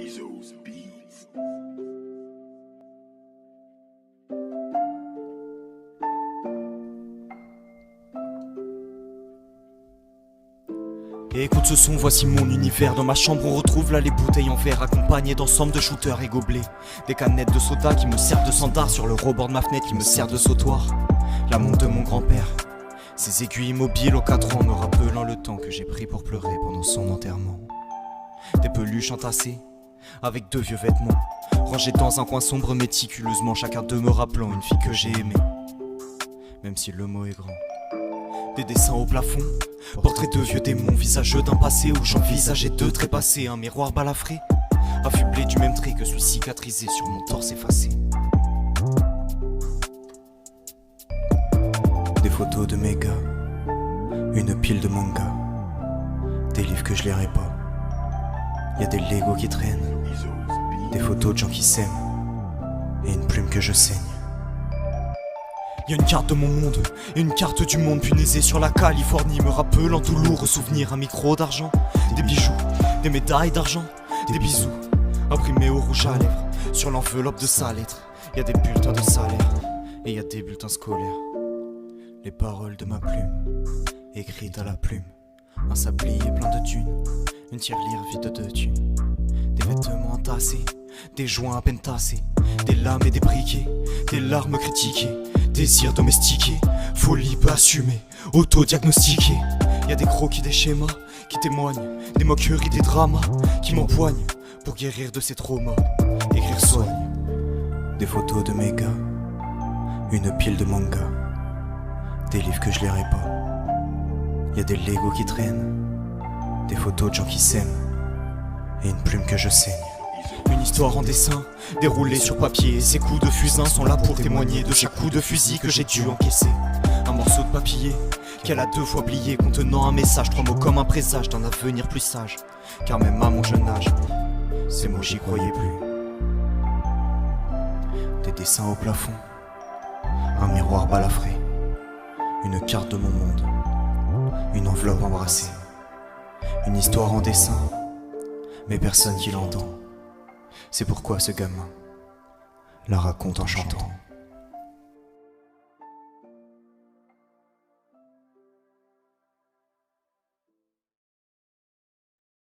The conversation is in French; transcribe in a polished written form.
Bezos Beats. Et écoute ce son, voici mon univers. Dans ma chambre on retrouve là les bouteilles en verre, accompagnées d'ensemble de shooters et gobelets. Des canettes de soda qui me servent de sandar, sur le rebord de ma fenêtre qui me sert de sautoir. La montre de mon grand-père, ses aiguilles immobiles aux 4 ans me rappelant le temps que j'ai pris pour pleurer pendant son enterrement. Des peluches entassées, avec 2 vieux vêtements, rangés dans un coin sombre méticuleusement, chacun d'eux me rappelant une fille que j'ai aimée, même si le mot est grand. Des dessins au plafond, portraits de vieux démons, visageux d'un passé où j'envisageais de trépasser. Un miroir balafré, affublé du même trait que celui cicatrisé sur mon torse effacé. Des photos de mes gars, une pile de mangas, des livres que je lirai pas. Y'a des Legos qui traînent, des photos de gens qui s'aiment, et une plume que je saigne. Y'a une carte de mon monde, et une carte du monde punaisée sur la Californie, me rappelant tout lourd souvenir, un micro d'argent, des bijoux, des médailles d'argent, des bisous, imprimés au rouge à lèvres, sur l'enveloppe de sa lettre. Y'a des bulletins de salaire, et y'a des bulletins scolaires. Les paroles de ma plume, écrites à la plume, un sablier plein de thunes, une tirelire vide de thunes. Des vêtements entassés, des joints à peine tassés, des lames et des briquets, des larmes critiquées, désirs domestiqués, folie peu assumée, auto-diagnostiquée. Y'a des croquis, des schémas qui témoignent, des moqueries, des dramas qui m'empoignent pour guérir de ces traumas. Écrire soigne, des photos de mes gars, une pile de mangas, des livres que je lirai pas. Y'a des Legos qui traînent, des photos de gens qui s'aiment, et une plume que je saigne. Une histoire en dessin, déroulée sur papier, et ces coups de fusain sont là pour témoigner de ces coups de fusil que j'ai dû encaisser. Un morceau de papier qu'elle a 2 fois plié, contenant un message, 3 mots comme un présage d'un avenir plus sage. Car même à mon jeune âge, ces mots j'y croyais plus. Des dessins au plafond, un miroir balafré, une carte de mon monde, une enveloppe embrassée, une histoire en dessin, mais personne qui l'entend. C'est pourquoi ce gamin la raconte en chantant.